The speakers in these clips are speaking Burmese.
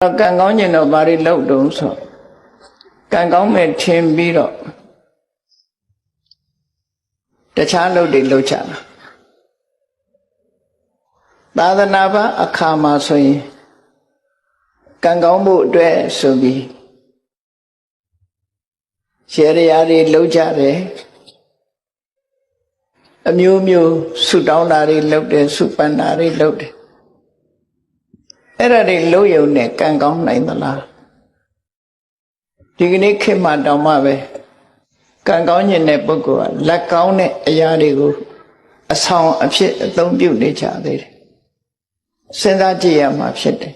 ကံကောင်းခြင်းတော့ဘာတွေလုပ်တုံးဆိုကံကောင်းမဲ့ထင်ပြီးတော့တခြားလုပ်တွေလုပ်ချတာသာသနာ့ဘာအခါမှာဆိုရင်ကံကောင်းဖို့အတွက်ဆိုပြီးရှေရရာတွေလုပ်ကြတယ်အမျိုးမျိုးဆုတောင်းတာတွေလုပ်တယ်ဆုပန်တာတွေလုပ်တယ်အဲ့ဒါတွေလုပ်ရုံနဲ့ကံကောင်းနိုင်သလားဒီကနေ့ခေတ်မှာတောင်မှပဲကံကောင်းခြင်းတဲ့ပုဂ္ဂိုလ်ကလက်ကောင်းတဲ့အရာတွေကိုအဆောင်အဖြစ်အသုံးပြုနေကြသေးတယ်စဉ်းစားကြည့်ရမှာဖြစ်တယ်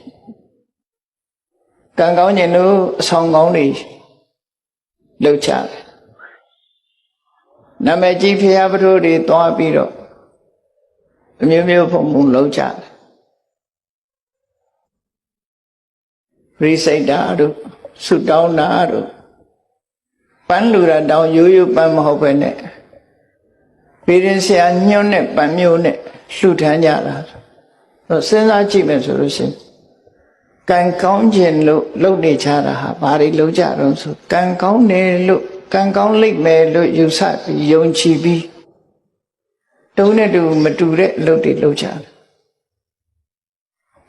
ကံကောင်းခြင်းတို့အဆောင်ကောင်းတွေလုပ်ကြတယ်နာမည်ကြီးဖရာပထိုးတွေသွားပြီးတော့အမျိုးမျိုးဖုံဖုံလုပ်ကြတယ်ရိစိတ်တာတို့ဆုတောင်းတာတို့ပန်းလူတာတောင်ရိုးရိုးပန်းမဟုတ်ပဲနဲ့ပေရင်ဆရာညွှန်းတဲ့ပန်းမျိုးနဲ့လှူထမ်းကြတာစဉ်းစားကြည့်မယ်ဆိုလို့ရှိရင်ကံကောင်းခြင်းလို့လုပ်နေကြတာဟာဘာတွေလုပ်ကြတော့ဆိုကံကောင်းတယ်လို့ကံကောင်းလိမ့်မယ်လို့ယူဆပြီးယုံကြည်ပြီးတုံးနဲ့တူမတူတဲ့အလုပ်တွေလုပ်ကြတယ်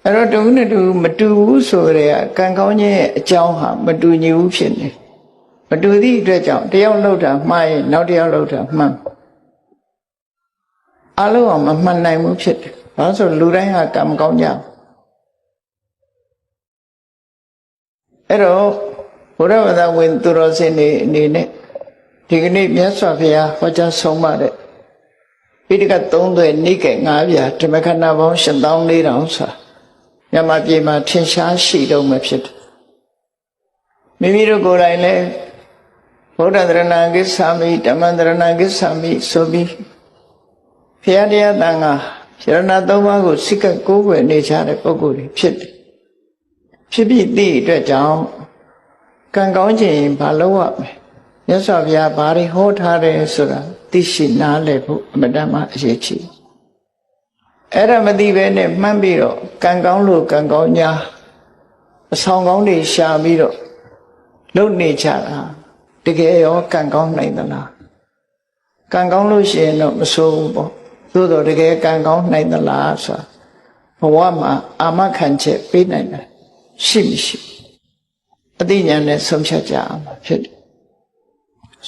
အဲ့တော့တုံးနဲ့တူမတူဘူးဆိုရဲကံကောင်းခြင်းရဲ့အကြောင်းဟာမတူညီဘူးဖြစ်နေမတူသည့်အတွက်ကြောင့်တယောက်လုပ်တာမှားရင်နောက်တယောက်လုပ်တာမှန်အလုံးအောင်မမှန်နိုင်ဘူးဖြစ်တယ်ဘာလို့ဆိုလူတိုင်းဟာကံမကောင်းကြအဲ့တော့ဘုရားဝတ္တဝင်သူတော်စင်တွေအနေနဲ့ဒီကနေ့မြတ်စွာဘုရားဟောကြားဆုံးမတဲ့ပိဋကတ်3သွဲနိကေ9ပြာဓမ္မခဏပေါင်း8400ဆိုတာညမပြေမှာထင်ရှားရှိတော့မှဖြစ်တယ်မိမိတို့ကိုယ်တိုင်လည်းဗုဒ္ဓသရဏဂစ္ဆာမိဓမ္မသရဏဂစ္ဆာမိဆိုပြီးဘုရားတရားတန်ခါရဏသုံးပါးကိုစိတ်ကကိုးကွယ်နေကြတဲ့ပုဂ္ဂိုလ်တွေဖြစ်တယ်ဖြစ်ပြီးသည့်အတွက်ကြောင့်ကံကောင်းခြင်းဘာလို့ရမလဲမြတ်စွာဘုရားဘာတွေဟောထားတယ်ဆိုတာသိရှိနားလည်ဖို့အမတန်မှအရေးကြီးအဲ့ဒါမသိဘဲနဲ့မှန်းပြီးတော့ကံကောင်းလို့ကံကောင်းညာအဆောင်ကောင်းတွေရှာပြီးတော့လုပ်နေကြတာတကယ်ရောကံကောင်းနိုင်သလားကံကောင်းလို့ရှိရင်တော့မဆိုးဘူးပေါ့သို့တော့တကယ်ကံကောင်းနိုင်သလားဆိုတာဘဝမှာအာမခံချက်ပေးနိုင်တယ်ရှိမရှိအသိဉာဏ်နဲ့ဆုံးဖြတ်ကြအောင်ဖြစ်တယ်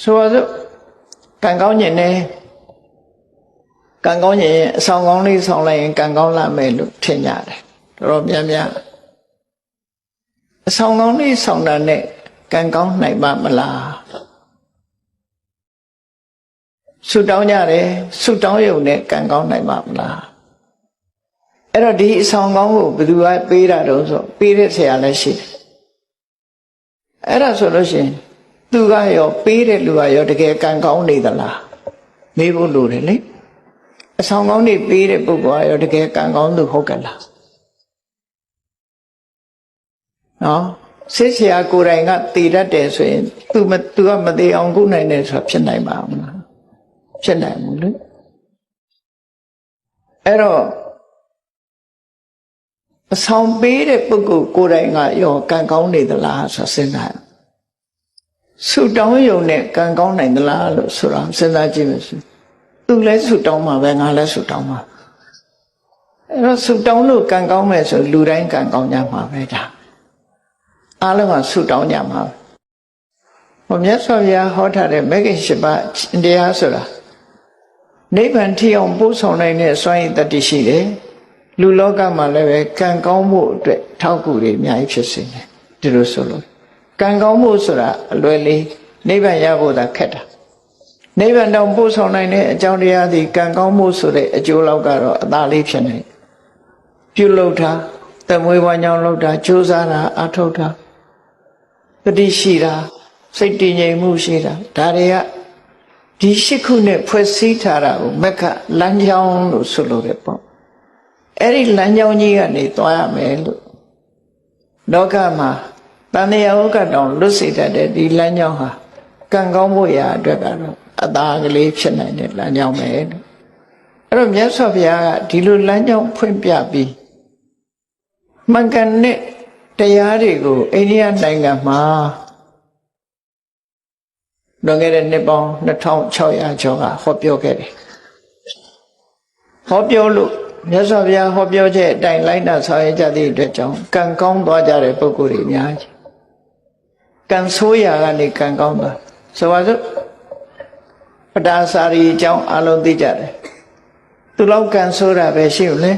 ဆိုတော့ကံကောင်းခြင်းနဲ့ကံကောင်းခြင်းအဆောင်ကောင်းလေးဆောင်လိုက်ရင်ကံကောင်းလာမယ်လို့ထင်ကြတယ်တော်တော်များများအဆောင်ကောင်းလေးဆောင်တာနဲ့ကံကောင်းနိုင်ပါမလားဆုတောင်းကြတယ်ဆုတောင်းရုံနဲ့ကံကောင်းနိုင်ပါမလားအဲ့တော့ဒီအဆောင်ကောင်းကိုဘယ်သူကပေးတာတုံးဆိုပေးတဲ့ဆရာလည်းရှိတယ်အဲ့ဒါဆိုလို့ရှိရင်သူကရောပေးတဲ့လူကရောတကယ်ကံကောင်းနေသလားမေးဖို့လိုတယ်လေအဆောင်ကောင်းတွေပေးတဲ့ပုဂ္ဂိုလ်ကရောတကယ်ကံကောင်းသူဟုတ်ကလားနော်စစ်ဆရာကိုယ်တိုင်ကတည်တတ်တယ်ဆိုရင်သူကမတည်အောင်ကုနိုင်တယ်ဆိုတာဖြစ်နိုင်ပါမလားဖြစ်နိုင်ဘူးလေအဲ့တော့အဆောင်ပေးတဲ့ပုဂ္ဂိုလ်ကိုယ်တိုင်ကရောကံကောင်းနေသလားဆိုစဉ်းစားဆုတောင်းရုံနဲ့ကံကောင်းနိုင်သလားလို့ဆိုတာစဉ်းစားကြည့်မယ်ဆိုသူလည်းဆုတောင်းမှာပဲငါလည်းဆုတောင်းမှာအဲ့တော့ဆုတောင်းလို့ကံကောင်းမယ်ဆိုလူတိုင်းကံကောင်းကြမှာပဲဒါအားလုံးကဆုတောင်းကြမှာဟောမြတ်စွာဘုရားဟောထားတဲ့မဂ္ဂင်၈ပါးတရားဆိုတာနိဗ္ဗာန်ထိအောင်ပို့ဆောင်နိုင်တဲ့စွမ်းရည်တတ္တိရှိတယ်လူလောကမှာလည်းပဲကံကောင်းဖို့အတွက်ထောက်ကူတွေအများကြီးဖြစ်စေတယ်ဒီလိုဆိုလို့ကံကောင်းဖို့ဆိုတာအလွယ်လေးနိဗ္ဗာန်ရဖို့သာခက်တာနိဗ္ဗာန်တောင်ပို့ဆောင်နိုင်တဲ့အကြောင်းတရားသည်ကံကောင်းမှုဆိုတဲ့အကျိုးလောက်ကတော့အသာလေးဖြစ်နေပြုလုပ်တာသမွေးဝါညောင်းလုပ်တာကြိုးစားတာအထောက်တာတတိရှိတာစိတ်တည်ငြိမ်မှုရှိတာဒါတွေကဒီ၈ခုနဲ့ဖွဲ့စည်းထားတာကိုမက္ခလမ်းကြောင်းလို့ဆိုလိုတယ်ပေါ့အဲ့ဒီလမ်းကြောင်းကြီးကနေသွားရမယ်လို့လောကမှာတန်တရားဥက္ကတောင်လွတ်စေတတ်တဲ့ဒီလမ်းကြောင်းဟာကံကောင်းဖို့ရာအတွက်ကတော့အသာကလေးဖြစ်နိုင်တဲ့လမ်းကြောင်းပဲအဲ့တော့မြတ်စွာဘုရားကဒီလိုလမ်းကြောင်းဖွင့်ပြပြီးမှန်ကန်တဲ့ တရားတွေကိုအိန္ဒိယနိုင်ငံမှာလွန်ခဲ့တဲ့နှစ်ပေါင်း2600ကျော်ကဟောပြောခဲ့တယ်ဟောပြောလို့မြတ်စွာဘုရားဟောပြောချက်အတိုင်းလိုက်နာဆောင်ရွက်ကြသည့်အတွက်ကြောင့်ကံကောင်းသွားကြတဲ့ပုဂ္ဂိုလ်တွေအများကြီးကံဆိုးရာကနေကံကောင်းသွားဆိုပါစို့ပဒါစာရီအကြောင်းအလုံးသိကြတယ်သူလောက်ကံဆိုးတာပဲရှိဘူးလေ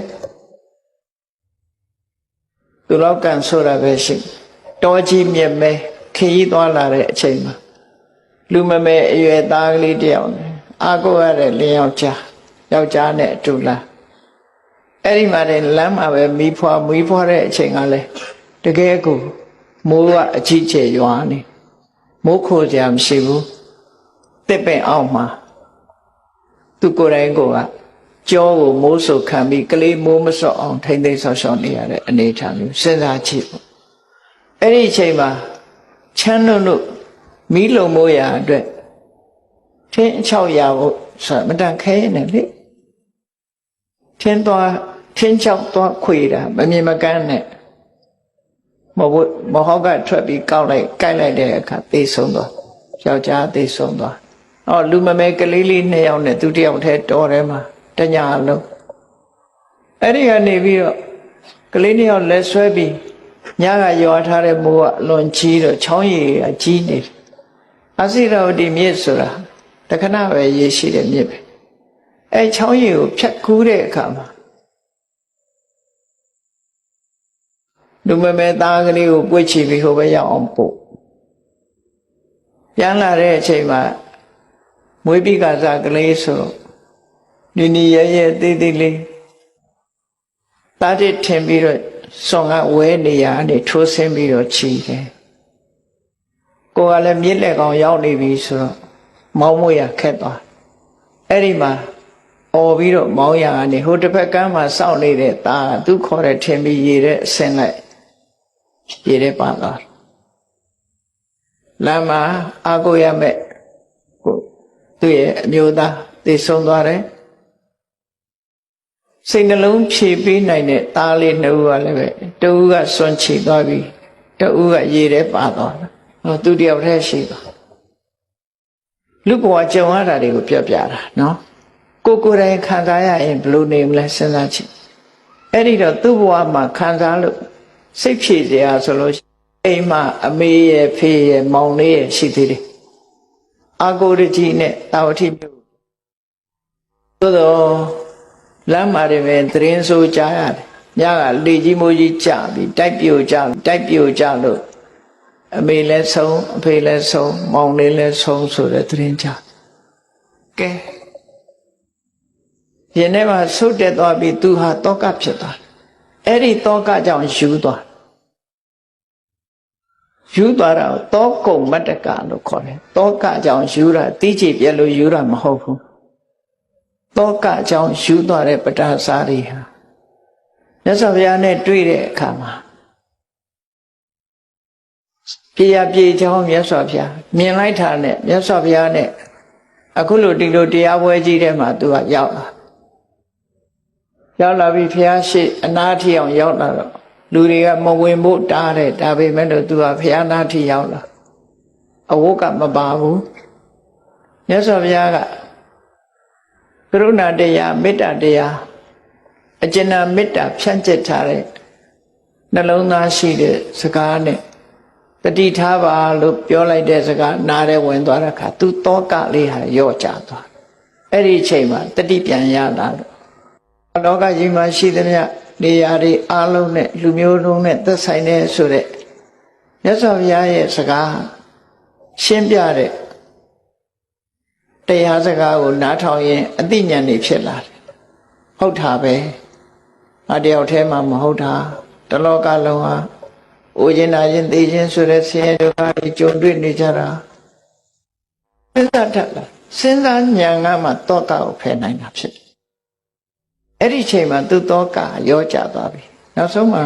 သူလောက်ကံဆိုးတာပဲရှိတောကြီးမြက်မဲခရီးသွားလာတဲ့အချိန်မှာလူမမဲအရွယ်သားကလေးတယောက်အာကိုရတဲ့လင်းယောက်ျားနဲ့အတူလာအဲ့ဒီမှာတည်းလမ်းမှာပဲမီးဖွာတဲ့အချိန်ကလည်းတကယ်ကိုမိုးကအကြီးကျယ်ရွာနေမိုးခိုစရာမရှိဘူးတစ်ပင်အောက်မှာသူကိုယ်တိုင်ကကြောကိုမိုးဆုပ်ခံပြီးကလေးမိုးမစော့အောင်ထိမ့်သိမ်းဆော့ရှော့နေရတဲ့အနေအထားမျိုးစဉ်းစားကြည့်ပေါ့အဲ့ဒီအချိန်မှာချမ်းလို့မီးလုံမိုးရာအတွက်ထင်း600ဖို့ဆိုမတန်ခဲနေလေထင်း6သွားခွေတာမမြင်မကန်းနဲ့မဟုတ်ကထွက်ပြီးကိုက်လိုက်တဲ့အခါသေဆုံးသွားယောက်ျားသေဆုံးသွားလူမမဲကလေးလေး2ယောက်နဲ့သူ1ယောက်တည်းတော်ထဲမှာတညာလုံးအဲ့ဒီကနေပြီးတော့ကလေး2ယောက်လက်ဆွဲပြီးညကရွာထားတဲ့မိုးကအလွန်ကြီးတော့ချောင်းရည်အကြီးနေတယ်အစိရဝတီမြစ်ဆိုတာတခဏပဲရေရှိတဲ့မြစ်ပဲအဲချောင်းရည်ကိုဖြတ်ကူးတဲ့အခါမှာလူမမဲသားကလေးကိုပွေ့ချပြီးဟိုဘက်ရောက်အောင်ပို့ပြန်လာတဲ့အချိန်မှာမွေးပြီးကစားကလေးဆိုနီရဲသေးသေးလေးတားတစ်ထင်ပြီးတော့စွန်ကဝဲနေရကနေထိုးဆင်းပြီးတော့ချီတယ်ကိုကလည်းမြစ်လက်ကောင်ရောက်နေပြီဆိုတော့မောင်းမွေရခက်သွားအဲ့ဒီမှာအော်ပြီးတော့မောင်းရကနေဟိုတစ်ဖက်ကမ်းမှာစောင့်နေတဲ့သားသူခေါ်တဲ့ထင်ပြီးရေတဲ့အဆင်းလိုက်ရေတဲ့ပါသွားလမ်းမှာအာကိုရမဲ့ကိုသူ့ရဲ့အမျိုးသားသိဆုံးသွားတယ်စိတ်နှလုံးဖြည့်ပေးနိုင်တဲ့သားလေး2ဦးကလည်းပဲတဦးကစွန့်ချီသွားပြီတဦးကရေထဲပါသွားတယ်သူတယောက်တည်းရှိသွားလူဘဝကြုံရတာတွေကိုပြောပြတာနော်ကိုယ်တိုင်ခံစားရရင်ဘယ်လိုနေမလဲစဉ်းစားကြည့်အဲ့ဒီတော့သူ့ဘဝမှာခံစားလို့စိတ်ဖြည့်စရာဆိုလို့အိမ်မှာအမေရဲ့ဖေးရဲ့မောင်လေးရဲ့ရှိသေးတယ်အာကိုရကြီးနဲ့တာဝတိမြို့သို့တော့လမ်းမှာတွေပဲသတင်းဆိုကြားရတယ်ညကလေကြီးမိုးကြီးကြပြီးတိုက်ပြိုကြလို့အမေလည်းဆုံးအဖေလည်းဆုံးမောင်လေးလည်းဆုံးဆိုတဲ့သတင်းကြားကဲယင်းထဲမှာဆုတ်တက်သွားပြီးသူဟာတောကဖြစ်သွားအဲ့ဒီတောကကြောင့်ယူသွားတာတောကုံမတ္တကလို့ခေါ်တယ်တောကကြောင့်ယူတာတိကျပြလို့ယူတာမဟုတ်ဘူးတောကကြောင့်ယူသွားတဲ့ပဒါစာရီဟာမြတ်စွာဘုရားနဲ့တွေ့တဲ့အခါမှာပြေချောင်းမြတ်စွာဘုရားမြင်လိုက်တာနဲ့မြတ်စွာဘုရားနဲ့အခုလိုဒီလိုတရားပွဲကြီးထဲမှာသူကရောက်လာပြီးဘုရားရှိအနာထီအောင်ရောက်လာတော့လူတွေကမဝင်ဖို့တားတယ်ဒါပေမဲ့လို့သူကဘုရားနာထီရောက်လာအဝတ်ကမပါဘူးမြတ်စွာဘုရားကကရုဏာတရားမေတ္တာတရားအကျဉ်းမေတ္တာဖြန့်ကျက်ထားတဲ့နှလုံးသားရှိတဲ့စကားနဲ့တတိထားပါလို့ပြောလိုက်တဲ့စကားနားထဲဝင်သွားတဲ့အခါသူတောကလေးဟာရော့ကျသွားအဲ့ဒီအချိန်မှာတတိပြန်ရလာတော့လောကကြီးမှာရှိသမျှနေရာတွေအားလုံးနဲ့လူမျိုးလုံးနဲ့သက်ဆိုင်တဲ့ဆိုတဲ့မြတ်စွာဘုရားရဲ့စကားရှင်းပြတဲ့တရားစကားကိုနားထောင်ရင်အသိဉာဏ်တွေဖြစ်လာတယ်ဟုတ်တာပဲအတယောက်တည်းမှမဟုတ်တာတလောကလုံးဟာအိုခြင်းနာခြင်းသိခြင်းဆိုတဲ့ဆင်းရဲဒုက္ခတွေကြုံတွေ့နေကြတာစဉ်းစားတတ်လားစဉ်းစားဉာဏ်ကမှတောကကိုဖယ်နိုင်တာဖြစ်တယ်အဲ့ဒီချိန်မှာသူတောကရောကျသွားပြီနောက်ဆုံးမှာ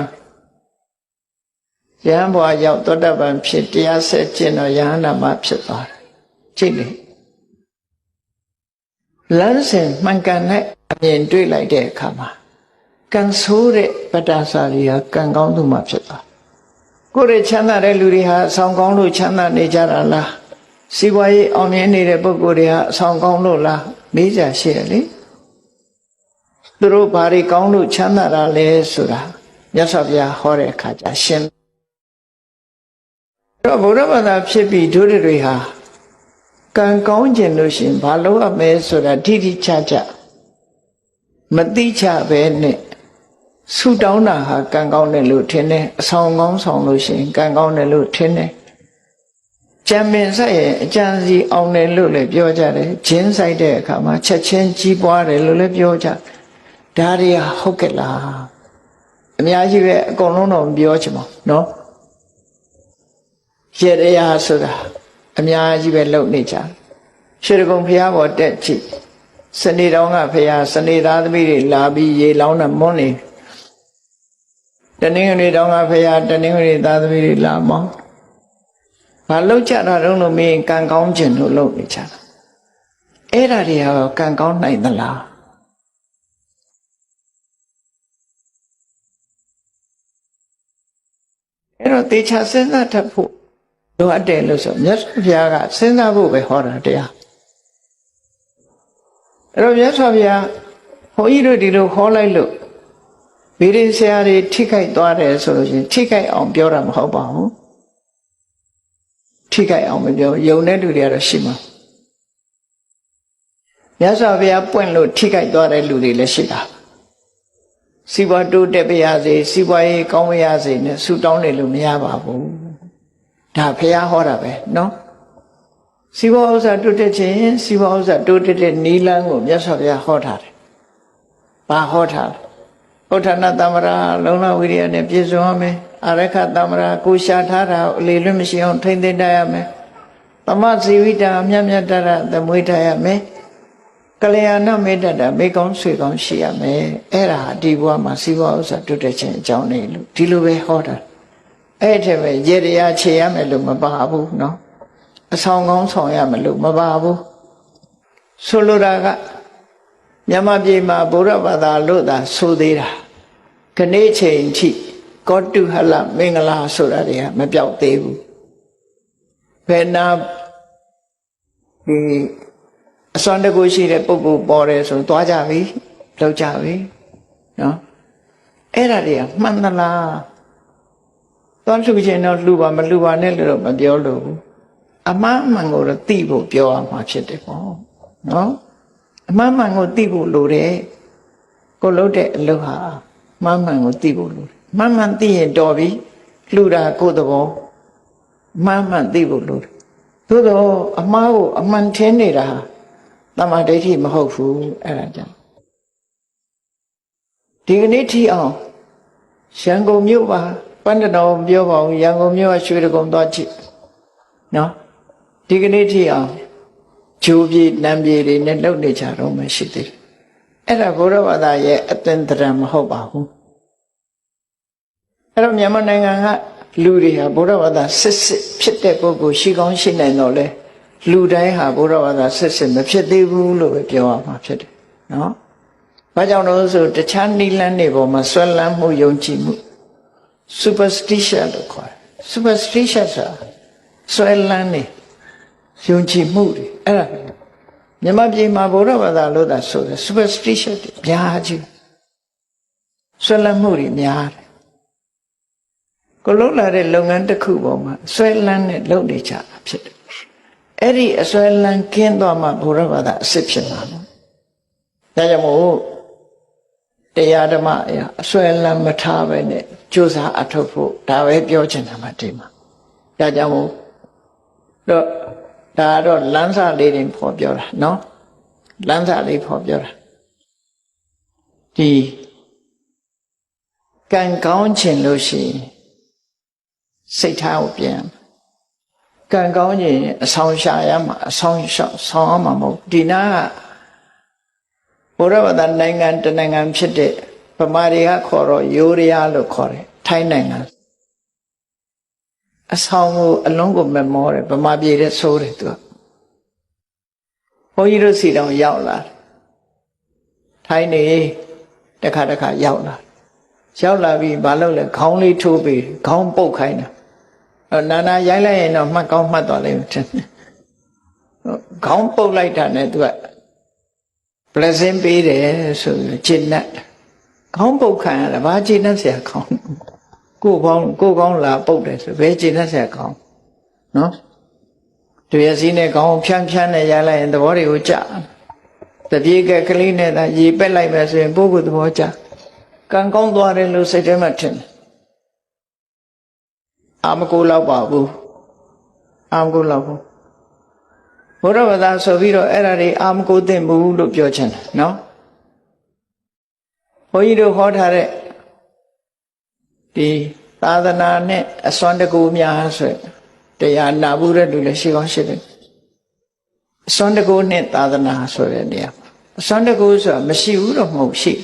ယဟန်ဘဝရောက်သောတပန်ဖြစ်တရားဆက်ကျင့်တော့ယဟန္တာမဖြစ်သွားတယ်ကြည့်လေလမ်းစဉ်မှန်ကန်တဲ့အမြင်တွေ့လိုက်တဲ့အခါမှာကံဆိုးတဲ့ပဒါစာရီဟာကံကောင်းသူမှဖြစ်သွား ကိုယ်ရဲ့ချမ်းသာတဲ့လူတွေဟာအဆောင်ကောင်းလို့ချမ်းသာနေကြတာလားစီးပွားရေးအောင်မြင်နေတဲ့ပုဂ္ဂိုလ်တွေဟာအဆောင်ကောင်းလို့လားမေးကြရှိတယ်လေသူတို့ဘာတွေကောင်းလို့ချမ်းသာတာလဲဆိုတာမြတ်စွာဘုရားဟောတဲ့အခါကျရှင်းတော့ဘုရားဘာသာဖြစ်ပြီးတို့တွေဟာကံကောင်းခြင်းလို့ရှိရင်ဘာလို့ရမလဲဆိုတာတိတိကျကျမသိချပဲနဲ့ဆူတောင်းတာဟာကံကောင်းတယ်လို့ထင်တယ်အဆောင်ကောင်းဆောင်လို့ရှိရင်ကံကောင်းတယ်လို့ထင်တယ်ကြံပင်ဆိုင်ရဲ့အကြံစီအောင်တယ်လို့လည်းပြောကြတယ်ဂျင်းဆိုင်တဲ့အခါမှာချက်ချင်းကြီးပွားတယ်လို့လည်းပြောကြဒါတွေဟုတ်ကဲ့လားအများကြီးပဲအကုန်လုံးတော့မပြောချင်ပါဘူးเนาะရေတရားဆိုတာအများကြီးပဲလုပ်နေကြရှေးကုံဘုရားပေါ်တက်ကြည့်စနေတော်ကဘုရားစနေသားသမီးတွေလာပြီးရေလောင်းတာမွန်းနေတနင်္ဂနွေတော်ကဘုရားတနင်္ဂနွေသားသမီးတွေလာမောင်းဘာလုပ်ကြတာတော့လို့မင်းကံကောင်းခြင်းလို့လုပ်နေကြတာအဲ့ဒါတွေဟာကံကောင်းနိုင်သလားအဲ့တော့တေချာစဉ်းစားတတ်ဖို့လိုအပ်တယ်လို့ဆိုမြတ်စွာဘုရားကစဉ်းစားဖို့ပဲဟောတာတရားအဲ့တော့မြတ်စွာဘုရားဘုန်းကြီးတို့ဒီလိုဟောလိုက်လို့ဗီရိဆရာတွေထိခိုက်သွားတယ်ဆိုလို့ရှိရင်ထိခိုက်အောင်ပြောတာမဟုတ်ပါဘူးထိခိုက်အောင်မပြောယုံတဲ့လူတွေကတော့ရှိမှာမြတ်စွာဘုရားပွင့်လို့ထိခိုက်သွားတဲ့လူတွေလည်းရှိတာစီးပွားတိုးတက်ပါရစေစီးပွားရေးကောင်းပါရစေနဲ့ဆုတောင်းနေလို့မရပါဘူးဒါဘုရားဟောတာပဲเนาะစီးပွားဥစ္စာတိုးတက်ခြင်းစီးပွားဥစ္စာတိုးတက်တဲ့နိလန်းကိုမြတ်စွာဘုရားဟောထားတယ်ဘာဟောထားလဲဥဋ္ဌာဏတမ္မရာလုံလဝိရိယနဲ့ပြည့်စုံရမယ်အရခတမ္မရာကိုရှာထားတာအလေလွတ်မရှိအောင်ထိမ့်သိမ့်တတ်ရမယ်သမဇီဝိတာမြတ်မြတ်တရသမွေးထားရမယ်ကလျာဏမေတ္တာမိကောင်းဆွေကောင်းရှိရမယ်အဲ့ဒါဒီဘဝမှာစီးပွားဥစ္စာတိုးတက်ခြင်းအကြောင်းလေးလို့ဒီလိုပဲဟောတာအဲ့ထက်ပဲရေတရားခြေရမယ်လို့မပါဘူးเนาะအဆောင်ကောင်းဆောင်ရမယ်လို့မပါဘူးဆိုလိုတာကမြန်မာပြည်မှာဗုဒ္ဓဘာသာလို့သာဆိုသေးတာခဏိချိန်ထိကောတုဟလမင်္ဂလာဆိုတာတွေကမပြောက်သေးဘူးဘယ်နာဒီအစွမ်းတကူရှိတဲ့ပုဂ္ဂိုလ်ပေါ်တယ်ဆိုသွားကြပြီလောက်ကြပြီနော်အဲ့ဒါတွေကမှန်သလားသွားလှူခြင်းတော့လှူပါမလှူပါနဲ့လို့မပြောလို့ဘူးအမှန်မှန်ကိုတော့သိဖို့ပြောရမှာဖြစ်တယ်ပေါ့နော်အမှန်မှန်ကိုသိဖို့လိုတယ်ကိုလုပ်တဲ့အလုပ်ဟာမှန်မှန်ကိုသိဖို့လိုတယ်မှန်မှန်သိရင်တော်ပြီလှူတာကိုယ်သဘောမှန်မှန်သိဖို့လိုတယ်သို့တော့အမှားကိုအမှန်ထင်နေတာတမ္မာဒိဋ္ဌိမဟုတ်ဘူးအဲ့ဒါကြောင့်ဒီကနေ့ထိအောင်ရန်ကုန်မြို့ပါပန္နတော်ပြောပါဦးရန်ကုန်မြို့ကရွှေတကုံသွားကြည့်နော်ဒီကနေ့ထိအောင်ဂျိုးပြေနံပြေတွေနဲ့လှုပ်နေကြတော့မှရှိသေးတယ်အဲ့ဒါဘုရားဘာသာရဲ့အသင်္တရံမဟုတ်ပါဘူးအဲ့တော့မြန်မာနိုင်ငံကလူတွေဟာဘုရားဘာသာစစ်ဖြစ်တဲ့ပုဂ္ဂိုလ်ရှိကောင်းရှိနိုင်တော့လေလူတိုင်းဟာဘုရားဘာသာစစ်မဖြစ်သေးဘူးလို့ပဲပြောရမှာဖြစ်တယ်နော်ဘာကြောင့်လဲဆိုတခြားနိလန်းတွေပေါ်မှာဆွဲလန်းမှုယုံကြည်မှု superstition လို့ခေါ်တယ် superstition ဆိုတာဆွဲလန်းနေယုံကြည်မှုတွေအဲ့ဒါမြန်မာပြည်မှာဘုရားဘာသာလို့သာဆိုတယ် superstition တွေများကြီးဆွဲလန်းမှုတွေများတယ်ကိုလုံးလာတဲ့လုပ်ငန်းတစ်ခုပေါ်မှာဆွဲလန်းနဲ့လုပ်နေကြတာဖြစ်တယ်အဲ့ဒီအဆွဲလန်းကင်းသွားမှဘုရားဘာသာအစစ်ဖြစ်မှာနော်ဒါကြောင့်မို့တရားဓမ္မအရာအဆွဲလန်းမထားပဲနဲ့ကြိုးစားအထောက်ဖို့ဒါပဲပြောချင်တာမှဒီမှာဒါကြောင့်မို့တော့ဒါတော့လမ်းစာလေးတွေဖော်ပြောတာနော်လမ်းစာလေးဖော်ပြောတာဒီကံကောင်းခြင်းလို့ရှိရင်စိတ်ထားကိုပြန်ကံကောင်းခြင်းအဆောင်ရှာရမှာအဆောင်ရှောက်ဆောင်ရမှာမဟုတ်ဒီနာကဘုရားဘာသာနိုင်ငံတနိုင်ငံဖြစ်တဲ့ဗမာတွေကခေါ်တော့ယိုးရလို့ခေါ်တယ်ထိုင်းနိုင်ငံအဆောင်ကိုအလုံးကိုမမောတယ်ဗမာပြည်တဲ့ဆိုးတယ်သူကဘုန်းကြီးတို့စီတောင်ရောက်လာထိုင်းနေတခါရောက်လာပြီးမလုပ်လဲခေါင်းလေးထိုးပြီးခေါင်းပုတ်ခိုင်းတာ နာရိုက်လိုက်ရင်တော့မှတ်ကောင်းမှတ်သွားလိမ့်မယ်ခေါင်းပုတ်လိုက်တာနဲ့သူက blessing ပေးတယ်ဆိုပြီးကျင့်တတ်ခေါင်းပုတ်ခံရတာဘာကျင့်တတ်เสียခေါင်းကိုယ်ကောင်းလာပုတ်တယ်ဆိုဘယ်ကျင့်တတ်เสียခေါင်းနော်တပြည့်စည်းနဲ့ခေါင်းဖြန်းနဲ့ရလိုက်ရင်သဘောတွေကိုကြတပြေးကလေးနဲ့သာရေပက်လိုက်မယ်ဆိုရင်ပုဂ္ဂိုလ်သဘောကြကံကောင်းသွားတယ်လို့စိတ်ထဲမှာထင်တယ်အာမကိုလောက်ပါဘူးအာမကိုလောက်ဘူးဘုရားဘာသာဆိုပြီးတော့အဲ့ဒါတွေအာမကိုသိမ့်ဘူးလို့ပြောချင်တယ်နော်ဘုန်းကြီးတို့ဟောထားတဲ့ဒီသာသနာနဲ့အစွမ်းတကူများဆိုတရားနာဘူးတဲ့လူလည်းရှိကောင်းရှိတယ်အစွမ်းတကူနဲ့သာသနာဆိုတဲ့နေရာအစွမ်းတကူဆိုတာမရှိဘူးတော့မဟုတ်ရှိ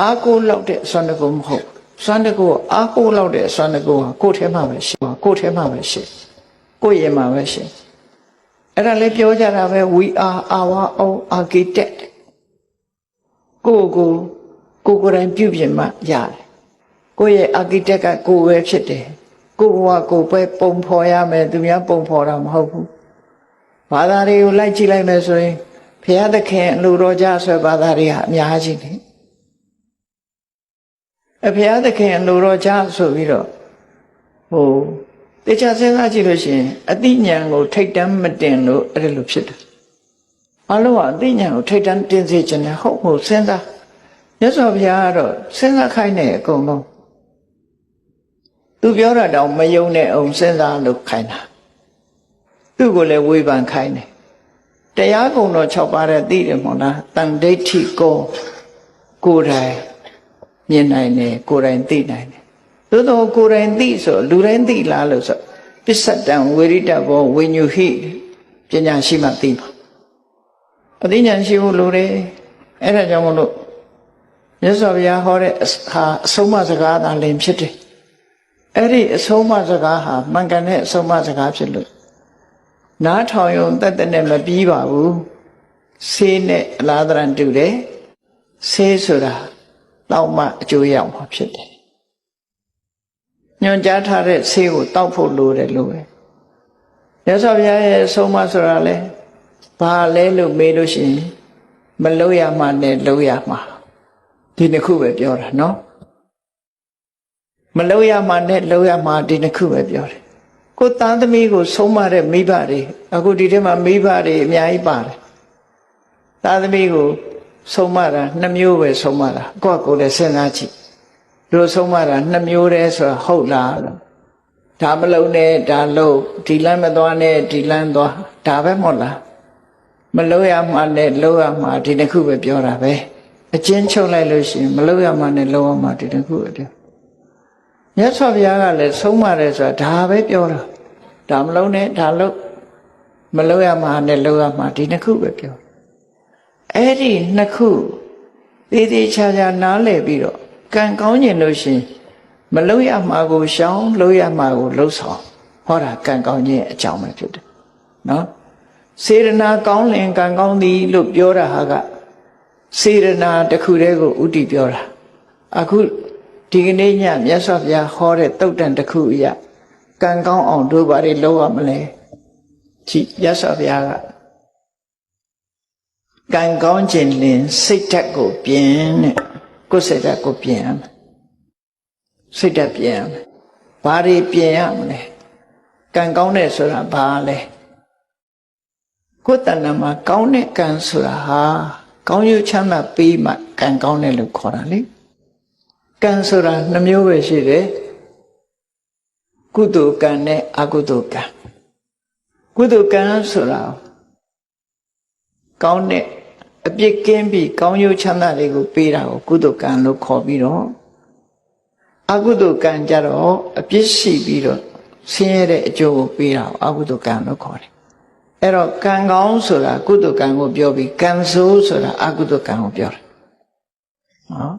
အာကိုလောက်တဲ့အစွမ်းတကူမဟုတ်စွမ်းတကူအာကိုလောက်တဲ့အစွမ်းတကူဟာကိုယ်ထဲမှာပဲရှိကိုယ်ထဲမှာပဲရှိကိုယ်ရင်မှာပဲရှိအဲ့ဒါလည်းပြောကြတာပဲ we are our own architect ကိုယ်တိုင်ပြုပြင်မှရတယ်ကိုယ့်ရဲ့ architect ကကိုယ်ပဲဖြစ်တယ်ကိုယ်ဘဝကိုယ်ပဲပုံဖော်ရမယ်သူများပုံဖော်တာမဟုတ်ဘူးဘာသာတွေကိုလိုက်ကြည့်လိုက်မယ်ဆိုရင်ဘုရားသခင်အလိုတော်ကြဆိုဘာသာတွေဟာအများကြီးနေဘုရားသခင်အလိုတော်ကြဆိုပြီးတော့တေချာစဉ်းစားကြည့်လို့ရှိရင်အသိဉာဏ်ကိုထိတ်တန်းမတင်လို့အဲ့လိုဖြစ်တယ်အလုံးကအသိဉာဏ်ကိုထိတ်တန်းတင်စေခြင်းနဲ့ဟုတ်မို့စဉ်းစားမြတ်စွာဘုရားကတော့စဉ်းစားခိုင်းတယ်အကုန်လုံးသူပြောတာတောင်မယုံနဲ့အောင်စဉ်းစားလို့ခိုင်းတာသူ့ကိုလည်းဝေဖန်ခိုင်းတယ်တရားကုံတော်6ပါးတဲ့သိတယ်မို့လားတန်ဒိဋ္ဌိကိုယ်တိုင်မြင်နိုင်တယ်ကိုယ်တိုင်သိနိုင်တယ်သို့တော့ကိုယ်တိုင်သိဆိုလူတိုင်းသိလားလို့ဆိုပစ္စတံဝေရိတဘောဝိညုဟိပညာရှိမှသိမှာအသိဉာဏ်ရှိဖို့လိုတယ်အဲ့ဒါကြောင့်မလို့မြတ်စွာဘုရားဟောတဲ့ဟာအဆုံးအမစကားသာလင်ဖြစ်တယ်အဲ့ဒီအဆုံးအမစကားဟာမှန်ကန်တဲ့အဆုံးအမစကားဖြစ်လို့နားထောင်ရုံတတ်တဲ့မပြီးပါဘူးဆေးနဲ့အလားတန်တူတယ်ဆေးဆိုတာတောက်မှအကျိုးရမှာဖြစ်တယ်ညွန်ကြားထားတဲ့ဆေးကိုတောက်ဖို့လိုတယ်လို့ပဲမြတ်စွာဘုရားရဲ့အဆုံးအမဆိုတာလဲဘာလဲလို့မေးလို့ရှိရင်မလို့ရမှနဲ့လို့ရမှာဒီနှစ်ခုပဲပြောတာနော်မလို့ရမှနဲ့လို့ရမှာဒီနှစ်ခုပဲပြောတယ်ကိုသားသမီးကိုဆုံးမတဲ့မိဘတွေအခုဒီထဲမှာမိဘတွေအများကြီးပါတယ်သားသမီးကိုဆုံးမတာ2မျိုးပဲဆုံးမတာကိုယ့်လည်းစဉ်းစားကြည့်တို့ဆုံးမတာ2မျိုးတည်းဆိုတာဟုတ်လားဒါမလုံးနဲ့ဒါလုံးဒီလမ်းမသွားနဲ့ဒီလမ်းသွားဒါပဲမဟုတ်လားမလို့ရမှနဲ့လို့ရမှာဒီနှစ်ခုပဲပြောတာပဲအချင်းချုပ်လိုက်လို့ရှိရင်မလို့ရမှနဲ့လို့ရမှာဒီနှစ်ခုပဲပြောမြတ်စွာဘုရားကလည်းဆုံးမတယ်ဆိုတာဒါပဲပြောတာဒါမလုံးနဲ့ဒါလုံးမလို့ရမှာနဲ့လို့ရမှာဒီနှစ်ခုပဲပြောအဲ့ဒီနှစ်ခုသေးသေးချာချာနားလည်ပြီးတော့ကံကောင်းကျင်လို့ရှိရင်မလို့ရမှာကိုရှောင်လို့ရမှာကိုလှုပ်ဆောင်ဟောတာကံကောင်းခြင်းအကြောင်းပဲဖြစ်တယ်နော်စေရနာကောင်းလင်ကံကောင်းသည်လို့ပြောတာဟာကစေရနာတစ်ခုတည်းကိုဥတည်ပြောတာအခုဒီကနေ့ညမြတ်စွာဘုရားဟောတဲ့တုတ်တန်တစ်ခုအရာကံကောင်းအောင်တို့ဘာတွေလုပ်ရမလဲကြည့်မြတ်စွာဘုရားကကံကောင်းခြင်းလင်စိတ်ဓာတ်ကိုပြင်တဲ့ကိုယ်စိတ်ဓာတ်ကိုပြင်ရမယ်စိတ်ဓာတ်ပြင်ရမယ်ဘာတွေပြင်ရမလဲကံကောင်းတဲ့ဆိုတာဘာလဲကိုယ်တဏ္ဍာမှာကောင်းတဲ့ကံဆိုတာဟာကောင်းကျိုးချမ်းသာပေးမှကံကောင်းတယ်လို့ခေါ်တာလေကံဆိုတာ2မျိုးပဲရှိတယ်ကုသိုလ်ကံနဲ့အကုသိုလ်ကံကုသိုလ်ကံဆိုတာကောင်းတဲ့အပြစ်ကင်းပြီးကောင်းကျိုးချမ်းသာတွေကိုပေးတာကိုကုသိုလ်ကံလို့ခေါ်ပြီးတော့အကုသိုလ်ကံကြတော့အပြစ်ရှိပြီးတော့ဆင်းရဲတဲ့အကျိုးကိုပေးတာကိုအကုသိုလ်ကံလို့ခေါ်တယ်အဲ့တော့ကံကောင်းဆိုတာကုသိုလ်ကံကိုပြောပြီးကံဆိုးဆိုတာအကုသိုလ်ကံကိုပြောတယ်နော်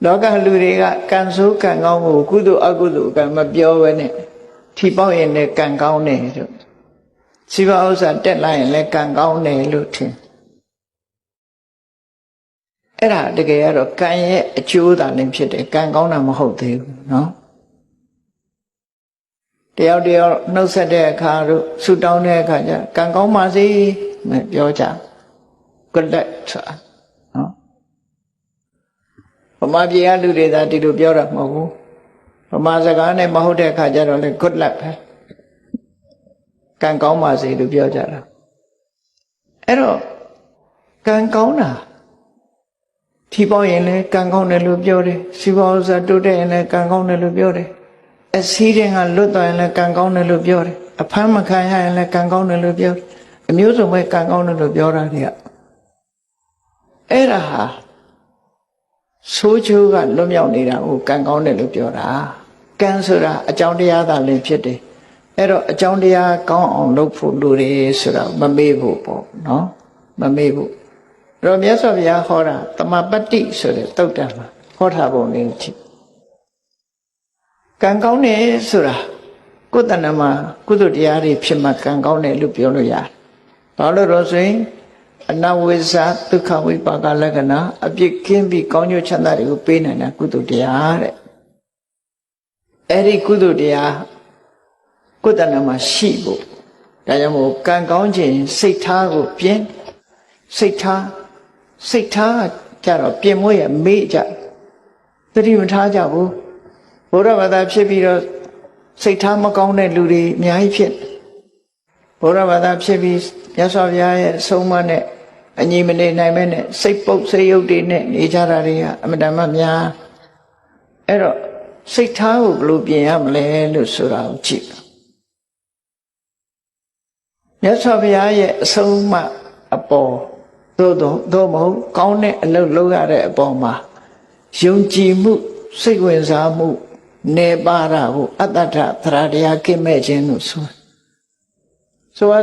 လောကလူတွေကကံဆိုးကံကောင်းကိုကုသိုလ်အကုသိုလ်ကံမပြောဘဲနဲ့ထီပေါက်ရင်လည်းကံကောင်းတယ်လို့စီပါဥစ္စာတက်လာရင်လည်းကံကောင်းတယ်လို့ထင်အဲ့ဒါတကယ်ကတော့ကံရဲ့အကျိုးသာလည်းဖြစ်တယ်ကံကောင်းတာမဟုတ်သေးဘူးနော် ယောက်နှုတ်ဆက်တဲ့အခါတို့ဆူတောင်းတဲ့အခါကျကံကောင်းပါစေနဲ့ပြောကြ good luck ဆိုတာနော်ဗမာပြည်ကလူတွေသာဒီလိုပြောတာမဟုတ်ဘူးဗမာစကားနဲ့မဟုတ်တဲ့အခါကျတော့လေ good luck ပဲကံကောင်းပါစေလို့ပြောကြတာအဲ့တော့ကံကောင်းတာထီပေါရင်လည်းကံကောင်းတယ်လို့ပြောတယ်စီပွားဥစ္စာတိုးတက်ရင်လည်းကံကောင်းတယ်လို့ပြောတယ်အစည်းတင်ကလွတ်သွားရင်လည်းကံကောင်းတယ်လို့ပြောတယ်အဖမ်းမခံရရင်လည်းကံကောင်းတယ်လို့ပြောတယ်အမျိုးစုံပဲကံကောင်းတယ်လို့ပြောတာတွေကအဲ့ဒါဟာဆိုးချိုးကလွတ်မြောက်နေတာကိုကံကောင်းတယ်လို့ပြောတာကံဆိုတာအကြောင်းတရားသာလည်းဖြစ်တယ်အဲ့တော့အကြောင်းတရားကောင်းအောင်လုပ်ဖို့လိုတယ်ဆိုတာမမေ့ဖို့ပေါ့နော်မမေ့ဖို့တော့မြတ်စွာဘုရားဟောတာတမပတ္တိဆိုတဲ့သုတ်တံမှာဟောထားပုံလေးကြည့်ကံကောင်းတယ်ဆိုတာကိုယ်တဏ္ဍမှာကုသိုလ်တရားတွေဖြစ်မှကံကောင်းတယ်လို့ပြောလို့ရတယ်ဘာလို့တော့ဆိုရင်အနဝိဇ္ဇဒုက္ခဝိပါကလက္ခဏာအပြစ်ကင်းပြီးကောင်းကျိုးချမ်းသာတွေကိုပေးနိုင်တာကုသိုလ်တရားတဲ့အဲ့ဒီကုသိုလ်တရားကိုယ်တဏ္ဍမှာရှိဖို့ဒါကြောင့်မို့ကံကောင်းခြင်းစိတ်ထားကိုပြင်စိတ်ထားကြတော့ပြင်မွေးရမေ့ကြသတိမထားကြဘူးဘုရားဘာသာဖြစ်ပြီးတော့စိတ်ထားမကောင်းတဲ့လူတွေအများကြီးဖြစ်ဘုရားဘာသာဖြစ်ပြီးမြတ်စွာဘုရားရဲ့အဆုံးအမနဲ့အညီမနေနိုင်မဲနဲ့စိတ်ပုတ်စိတ်ယုတ်တွေနဲ့နေကြတာတွေကအမှန်တမ်းများအဲ့တော့စိတ်ထားကိုဘယ်လိုပြင်ရမလဲလို့ဆိုတာကိုကြည့်မြတ်စွာဘုရားရဲ့အဆုံးအမအပေါ်သို့မဟုတ်ကောင်းတဲ့အလုပ်လုပ်ရတဲ့အပေါ်မှာယုံကြည်မှုစိတ်ဝင်စားမှုနေပါတာကိုအတ္တထသရတရားကိမဲ့ခြင်းလို့ဆိုတော့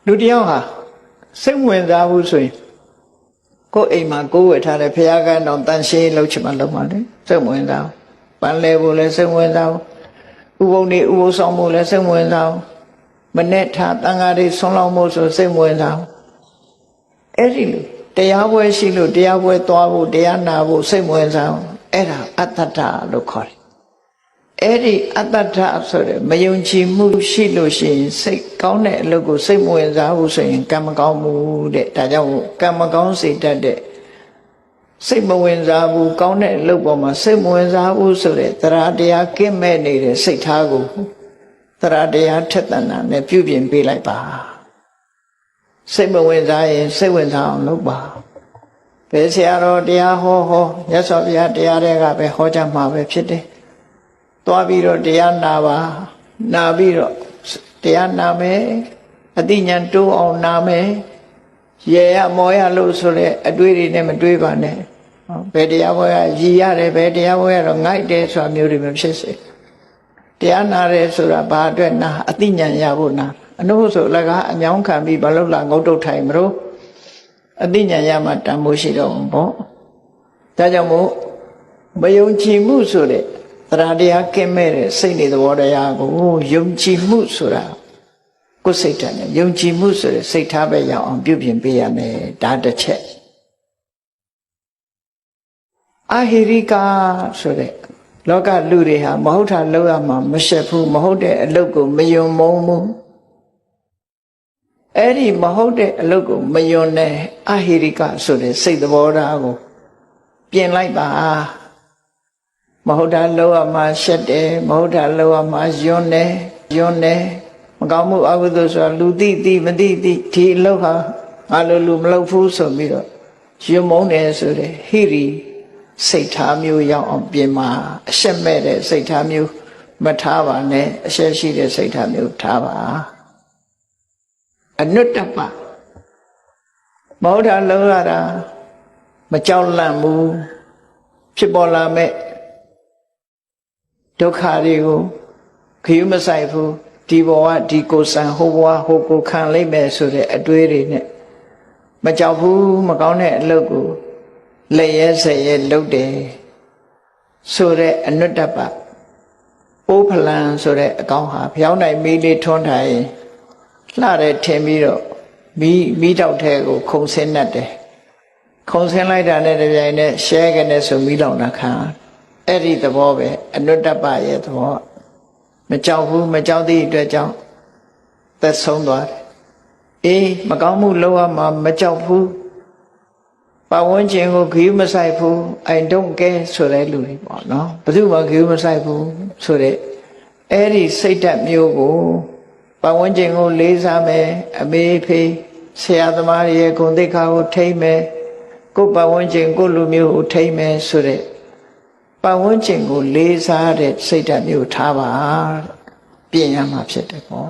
လူတယောက်ဟာစိတ်ဝင်စားဘူးဆိုရင်ကိုယ်အိမ်မှာကိုယ်ဝယ်ထားတဲ့ဘုရားကံတော်တန်ရှင်းလုပ်ချင်မှလုပ်ပါလေစိတ်ဝင်စားပန်းလဲဖို့လည်းစိတ်ဝင်စားဥပုံနေဥပုသ်ဆောင်ဖို့လည်းစိတ်ဝင်စားမနဲ့ထားတန်ဃာတွေဆွမ်းလောင်းဖို့ဆိုစိတ်ဝင်စားအဲ့ဒီလိုတရားပွဲရှိလို့တရားပွဲသွားဖို့တရားနာဖို့စိတ်ဝင်စားအဲ့ဒါအတ္တထလို့ခေါ်တယ်အဲ့ဒီအတ္တထဆိုတဲ့မယုံကြည်မှုရှိလို့ရှိရင်စိတ်ကောင်းတဲ့အလုပ်ကိုစိတ်မဝင်စားဘူးဆိုရင်ကံမကောင်းဘူးတဲ့ဒါကြောင့်ကံမကောင်းစေတတ်တဲ့စိတ်မဝင်စားဘူးကောင်းတဲ့အလုပ်ပေါ်မှာစိတ်မဝင်စားဘူးဆိုတဲ့တရားတရားကင်းမဲ့နေတဲ့စိတ်ထားကိုတရားတရားထက်သန်တာနဲ့ပြုပြင်ပေးလိုက်ပါစိတ်မဝင်စားရင်စိတ်ဝင်စားအောင်လုပ်ပါဘယ်ဆရာတော်တရားဟောမြတ်စွာဘုရားတရားတွေကပဲဟောကြမှာပဲဖြစ်တယ်သွားပြီးတော့တရားနာပါနာပြီးတော့တရားနာမယ်အတိညာတိုးအောင်နာမယ်ရေရမောရလို့ဆိုတဲ့အတွေးတွေနဲ့မတွေးပါနဲ့ဘယ်တရားပွဲကရည်ရတယ်ဘယ်တရားပွဲကတော့ငိုက်တယ်ဆိုတာမျိုးတွေမဖြစ်စေတရားနာတယ်ဆိုတာဘာအတွက်နာအတိညာရဖို့နာအနုဆိုလည်းကအမြောင်းခံပြီးဘာလို့လာငုတ်တုတ်ထိုင်မလို့အတိညာရမှတန်ဖို့ရှိတော့ဘောဒါကြောင့်မို့မယုံကြည်မှုဆိုတဲ့တရားတရားကင်းမဲ့တဲ့စိတ်နေသဘောတရားကိုယုံကြည်မှုဆိုတာကိုယ်စိတ်ဓာတ်နဲ့ယုံကြည်မှုဆိုတဲ့စိတ်ထားပဲရအောင်ပြုပြင်ပေးရမယ်ဒါတစ်ချက်အဟိရိကဆိုတဲ့လောကလူတွေဟာမဟုတ်တာလုပ်ရမှာမရှက်ဘူးမဟုတ်တဲ့အလုပ်ကိုမယုံမုန်းဘူးအဲ့ဒီမဟုတ်တဲ့အလုပ်ကိုမယုံတဲ့အဟိရိကဆိုတဲ့စိတ်သဘောထားကိုပြင်လိုက်ပါမဟုတ်တာလုပ်ရမှာရှက်တယ်မဟုတ်တာလုပ်ရမှာယွန်းတယ်မကောင်းမှုအကုသိုလ်ဆိုတာလူသိမသိဒီအလုပ်ဟာငါလူမလုပ်ဘူးဆိုပြီးတော့ယွန်းမုန်းတယ်ဆိုတဲ့ဟိရိစိတ်ထားမျိုးရောက်အောင်ပြင်ပါအရှက်မဲ့တဲ့စိတ်ထားမျိုးမထားပါနဲ့အရှက်ရှိတဲ့စိတ်ထားမျိုးထားပါအနုတ္တပမဟုတ်တာလုပ်ရတာမကြောက်လန့်ဘူးဖြစ်ပေါ်လာမဲ့ဒုက္ခတွေကိုခရီးမဆိုင်ဘူးဒီဘဝဒီကိုဆံဟိုဘဝဟိုကိုခံလိုက်မယ်ဆိုတဲ့အတွေးတွေနဲ့မကြောက်ဘူးမကောင်းတဲ့အလုပ်ကိုလက်ရဲဆက်ရဲလုပ်တယ်ဆိုတဲ့အနုတ္တပပိုးဖလံဆိုတဲ့အကောင်ဟာဖျောင်းနိုင်မီးလေးထွန်းထားရင်လှတယ်ထင်ပြီးတော့မီးတောက်ထဲကိုခုံဆင်းတတ်တယ်ခုံဆင်းလိုက်တာနဲ့တပြိုင်နက်ရှဲကနေဆိုမီးလောင်တာခံအဲ့ဒီသဘောပဲအနုတ္တပရဲ့သဘော ကြောက်ဘူးမကြောက်သည့်အတွက်ကြောင့်သက်ဆုံးသွားတယ်အေးမကောင်းမှုလုပ်ရမှာမကြောက်ဘူးပတ်ဝန်းကျင်ကိုခီးမဆိုင်ဘူး I don't care ဆိုတဲ့လူတွေပေါ့နော်ဘယ်သူမှခီးမဆိုင်ဘူးဆိုတဲ့အဲ့ဒီစိတ်ဓာတ်မျိုးကိုပတ်ဝန်းကျင်ကိုလေးစားမယ်အမေဖေးဆရာသမားရဲ့ဂုဏ်သိက္ခာကိုထိမ့်မယ်ကိုယ်ပတ်ဝန်းကျင်ကိုလူမျိုးကိုထိမ့်မယ်ဆိုတဲ့ပတ်ဝန်းကျင်ကိုလေးစားတဲ့စိတ်ဓာတ်မျိုးထားပါပြင်ရမှာဖြစ်တယ်ပေါ့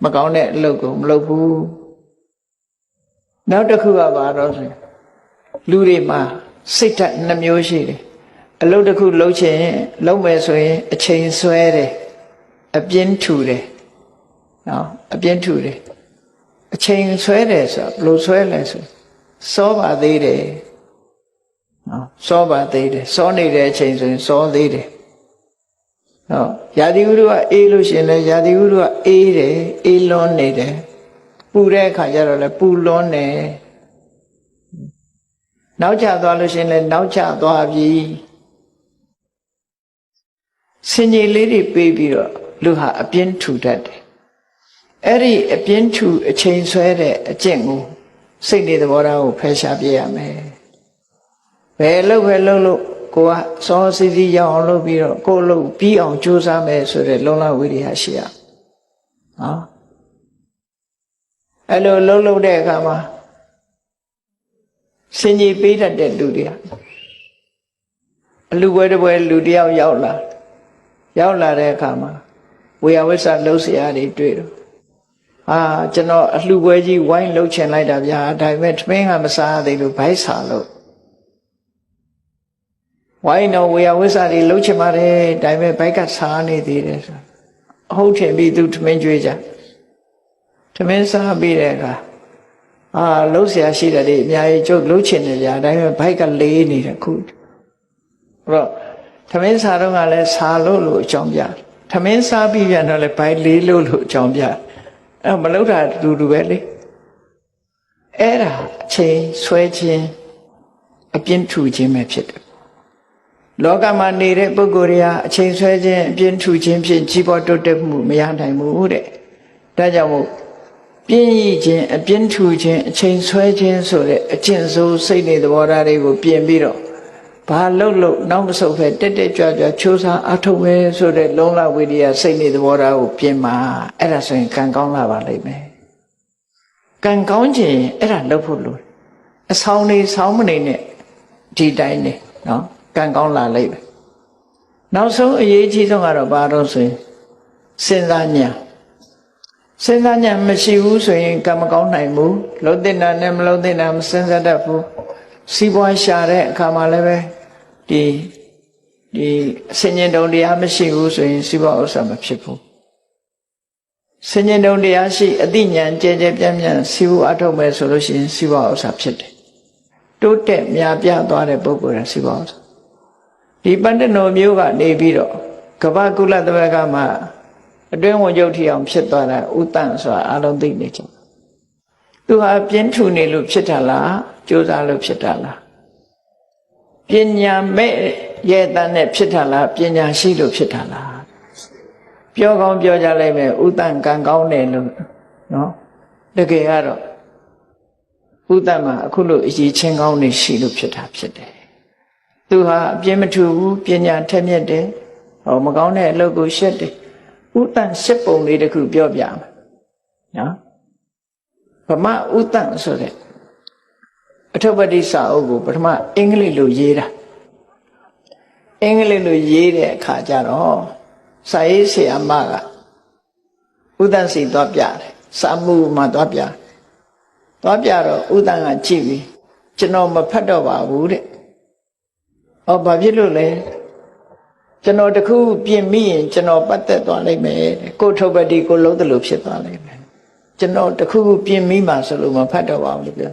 မကောင်းတဲ့အလုပ်ကိုမလုပ်ဘူးနောက်တစ်ခုကဘာတော့ဆိုလူတွေမှာစိတ်ဓာတ်နှမျိုးရှိတယ်အလုပ်တစ်ခုလုပ်ချင်လုပ်မယ်ဆိုရင်အချိန်ဆွဲတယ်အပြင်းထူတယ်နော်အပြင်းထူတယ်အချိန်ဆွဲတယ်ဆိုဘယ်လိုဆွဲလဲဆိုစောပါသေးတယ်နော်စောပါသေးတယ်စောနေတဲ့အချိန်ဆိုရင်စောသေးတယ်နော်ရာသီဥတုကအေးလို့ရှိရင်လည်းရာသီဥတုကအေးတယ်အေးလွန်းနေတယ်ပူတဲ့အခါကျတော့လည်းပူလွန်းနေနောက်ကျသွားလို့ရှိရင်လည်းနောက်ကျသွားပြီစင်ကြီးလေးတွေပေးပြီးတော့လူဟာအပြင်းထူတတ်တယ်အဲ့ဒီအပြင်းထူအချိန်ဆွဲတဲ့အကျင့်ကိုစိတ်နေသဘောထားကိုဖယ်ရှားပြရမယ်ဘယ်လို့ကိုကစောစီစီရောက်အောင်လုပ်ပြီးတော့ကိုလုပ်ပြီးအောင်ကြိုးစားမယ်ဆိုတဲ့လုံလဝိရိယရှိရနော်အဲ့လိုလုပ်တဲ့အခါမှာစင်ကြီးပေးတတ်တဲ့လူတွေအလူပွဲတစ်ပွဲလူတယောက်ရောက်လာတဲ့အခါမှာဝေယဝိဆလှုပ်ရှားတွေတွေ့တော့ကျွန်တော်အလှပွဲကြီးဝိုင်းလှုပ်ချင်လိုက်တာဗျာဒါပေမဲ့ထမင်းကမစားသေးလို့ဘိုက်စာလို့ဝိုင်းတော့ဝေယဝိဆတွေလှုပ်ချင်ပါတယ်ဒါပေမဲ့ဘိုက်ကစားနေသေးတယ်ဆိုအဟုတ်ထင်ပြီးသူထမင်းကြွေးကြထမင်းစားပြီးတဲ့အခါလှုပ်ရှားရှိတယ်လေအများကြီးကျုပ်လှုပ်ချင်တယ်ဗျာဒါပေမဲ့ဘိုက်ကလေးနေတယ်ခုအဲ့တော့ထမင်းစားတော့ကလည်းစားလို့အကြောင်းပြထမင်းစားပြီးပြန်တော့လည်းဘိုက်လေးလို့အကြောင်းပြမလှုပ်တာတူပဲလေအဲ့ဒါအချိန်ဆွဲခြင်းအပြင်းထူခြင်းပဲဖြစ်တယ်လောကမှာနေတဲ့ပုဂ္ဂိုလ်တွေဟာအချိန်ဆွဲခြင်းအပြင်းထူခြင်းဖြင့်ကြီးပွားတိုးတက်မှုမရနိုင်ဘူးတဲ့ဒါကြောင့်မို့ပြင်းရခြင်းအပြင်းထူခြင်းအချိန်ဆွဲခြင်းဆိုတဲ့အကျင့်ဆိုးစိတ်နေသဘောထားတွေကိုပြင်ပြီးတော့ဘာလို့နောက်မဆုတ်ပဲတက်ကြွချိုးစားအထုတ်ပဲဆိုတဲ့လုံလဝိရိယစိတ်နေသဘောထားကိုပြင်မှာအဲ့ဒါဆိုရင်ကံကောင်းလာပါလိမ့်မယ်ကံကောင်းခြင်းအဲ့ဒါလုပ်ဖို့လိုအဆောင်နေဆောင်မနေနဲ့ဒီတိုင်းနေနော်ကံကောင်းလာလိမ့်မယ်နောက်ဆုံးအရေးကြီးဆုံးကတော့ဘာလို့ဆိုရင်စဉ်းစားဉာဏ်မရှိဘူးဆိုရင်ကံမကောင်းနိုင်ဘူးလုံးတင်တာနဲ့မလုံးတင်တာမစဉ်းစားတတ်ဘူးစီးပွားရှာတဲ့အခါမှာလည်းပဲဒီဆင်ញင်တုံတရားမရှိဘူးဆိုရင်စီးပွားဥစ္စာမဖြစ်ဘူးဆင်ញင်တုံတရားရှိအသိဉာဏ်ကြဲပြန့်စီးပွားအထုတ်မယ်ဆိုလို့ရှိရင်စီးပွားဥစ္စာဖြစ်တယ်တိုးတက်များပြားသွားတဲ့ပုဂ္ဂိုလ်ကစီးပွားဥစ္စာဒီပန္တနောမျိုးကနေပြီးတော့ကပ္ပကုလသမဂ္ဂမှာအတွင်းဝန်ချုပ်ထီအောင်ဖြစ်သွားတာဥတ္တန်ဆိုတာအလုံးသိနေကြသူဟာပြင်းထူနေလို့ဖြစ်တာလားကြိုးစားလို့ဖြစ်တာလားပညာမဲ့ရဲ့တန်းနဲ့ဖြစ်တာလားပညာရှိလို့ဖြစ်တာလားပြောကောင်းပြောကြလိုက်မယ်ဥတ္တန်ကံကောင်းတယ်လို့နော်တကယ်ကတော့ဥတ္တန်မှာအခုလိုအရေးချင်းကောင်းနေရှိလို့ဖြစ်တာဖြစ်တယ်သူဟာအပြင်းမထူဘူးပညာထက်မြက်တယ်မကောင်းတဲ့အလုပ်ကိုရှက်တယ်ဥတ္တန်ရှစ်ပုံလေးတစ်ခုပြောပြမယ်နော်ဗမာဥတ္တန်ဆိုတဲ့အထုပ္ပတိစာအုပ်ကိုပထမအင်္ဂလိပ်လိုရေးတာအင်္ဂလိပ်လိုရေးတဲ့အခါကျတော့စာရေးဆရာမကဥတ္တန်စီသွားပြတယ်စာမှုမှာသွားပြတော့ဥတ္တန်ကကြည့်ပြီးကျွန်တော်မဖတ်တော့ပါဘူးတဲ့ဘာဖြစ်လို့လဲကျွန်တော်တခုပြင်မိရင်ကျွန်တော်ပတ်သက်သွားလိမ့်မယ်ကိုထုပ္ပတိကိုလုံးတယ်လို့ဖြစ်သွားလိမ့်မယ်ကျွန်တော်တခုပြင်မိမှဆိုလို့မဖတ်တော့ပါဘူးပြော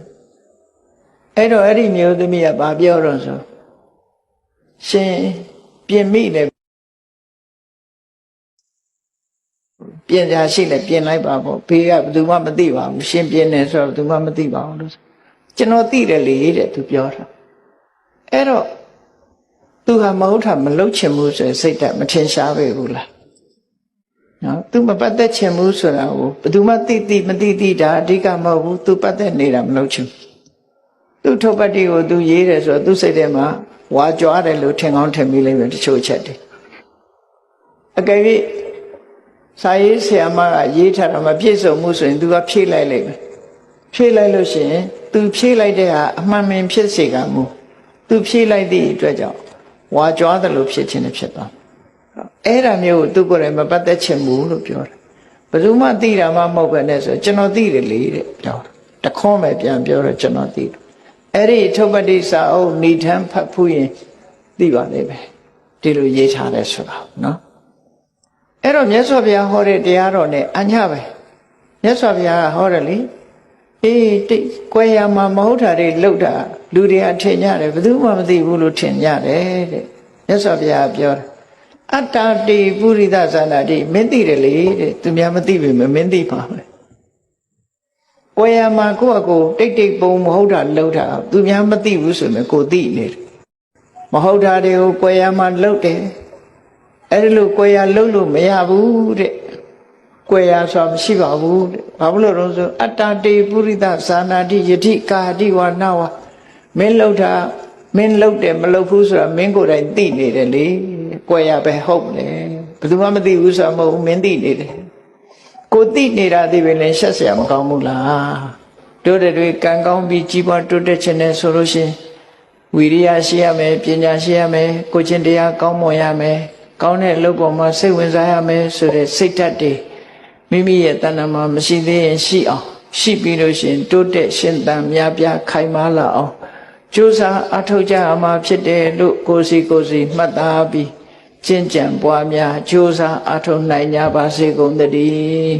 အဲ့တော့အဲ့ဒီမျိုးသမီးကဘာပြောတော့ဆိုရှင်ပြင်မိတယ်ပြင်ကြရှိလဲပြင်လိုက်ပါပေါ့ဘေးကဘယ်သူမှမသိပါဘူးရှင်ပြင်တယ်ဆိုတော့ဘယ်သူမှမသိပါဘူးလို့ကျွန်တော်သိတယ်လေတဲ့သူပြောတာအဲ့တော့သူဟာမဟုတ်တာမလုပ်ချင်ဘူးဆိုစိတ်ဓာတ်မထင်ရှားပဲဘူးလား သူမပတ်သက်ချင်ဘူးဆိုတာကိုဘယ်သူမှသိမသိဒါအဓိကမဟုတ်ဘူးသူပတ်သက်နေတာမလုပ်ချင်သူထုပ်ပတ်တိကိုသူရေးတယ်ဆိုတော့သူစိတ်ထဲမှာဝါကြွားတယ်လို့ထင်ကောင်းထင်မိလိမ့်မယ်တချို့ချက်တွေအကယ်၍စာရေးဆရာမကရေးထားတာမပြည့်စုံမှုဆိုရင်သူကဖြည့်လိုက်လိမ့်မယ်ဖြည့်လိုက်လို့ရှိရင်သူဖြည့်လိုက်တဲ့ဟာအမှန်မှန်ဖြစ်စေကမူသူဖြည့်လိုက်သည့်အတွက်ကြောင့်ဝါကြွားတယ်လို့ဖြစ်ခြင်းနဲ့ဖြစ်သွားအဲ့ဒါမျိုးကိုသူကိုယ်တိုင်မပတ်သက်ချင်ဘူးလို့ပြောတယ်ဘယ်သူမှသိတာမှမဟုတ်ပဲနဲ့ဆိုကျွန်တော်သိတယ်လေတဲ့ပြောတယ်တခွန်းပဲပြန်ပြောတော့ကျွန်တော်သိတယ်အဲ့ဒီထုပ်ပတိစာအုပ်ဏိဌာန်ဖတ်ဖူးရင်သိပါလိမ့်မယ်ဒီလိုရေးထားတယ်ဆိုတာနော်အဲ့တော့မြတ်စွာဘုရားဟောတဲ့တရားတော်နဲ့အညပဲမြတ်စွာဘုရားကဟောတယ်လေအေးတိတ်ကွယ်ရမှာမဟုတ်တာတွေလှုပ်တာလူတွေကထင်ကြတယ်ဘယ်သူမှမသိဘူးလို့ထင်ကြတယ်တဲ့မြတ်စွာဘုရားပြောတယ်အတ္တတိပုရိသဇာနာတိမင်းသိတယ်လေတဲ့သူများမသိပေမဲ့မင်းသိပါမယ်ကွယ်ရမှာကိုယ့်အကိုတိတ်ပုံမဟုတ်တာလှုပ်တာသူများမသိဘူးဆိုရင်ကိုသိနေတယ်မဟုတ်တာတွေကိုကွယ်ရမှာလှုပ်တယ်အဲ့ဒီလိုကွယ်ရလှုပ်လို့မရဘူးတဲ့ကွယ်ရဆိုတာမရှိပါဘူးတဲ့ဘာလို့လဲဆိုအတ္တတေပုရိသဇာနာတိယတိကာတိဝနာဝမင်းလှုပ်တာမင်းလှုပ်တယ်မလှုပ်ဘူးဆိုတာမင်းကိုယ်တိုင်သိနေတယ်လေကွယ်ရပဲဟုတ်တယ်ဘယ်သူမှမသိဘူးဆိုတာမဟုတ်ဘူးမင်းသိနေတယ်ကိုသိနေတာသိပဲလဲရှက်เสียမကောင်းဘူးလားတို့တွေကံကောင်းပြီးကြီးပွားတိုးတက်ခြင်းနဲ့ဆိုလို့ရှိရင်ဝီရိယရှိရမယ်ပညာရှိရမယ်ကိုချင်းတရားကောင်းမွန်ရမယ်ကောင်းတဲ့အလုပ်ပေါ်မှာစိတ်ဝင်စားရမယ်ဆိုတဲ့စိတ်ဓာတ်တွေမိမိရဲ့တဏ္ဍာမှာမရှိသေးရင်ရှိအောင်ရှိပြီးလို့ရှိရင်တိုးတက်ရှင်သန်များပြားခိုင်မာလာအောင်ကြိုးစားအထောက်ကြအမှာဖြစ်တယ်လို့ကိုယ်စီမှတ်သားပြီးကျင့်ကြံပွားများကြိုးစားအထောက်နိုင်ကြပါစေကုန်သတည်း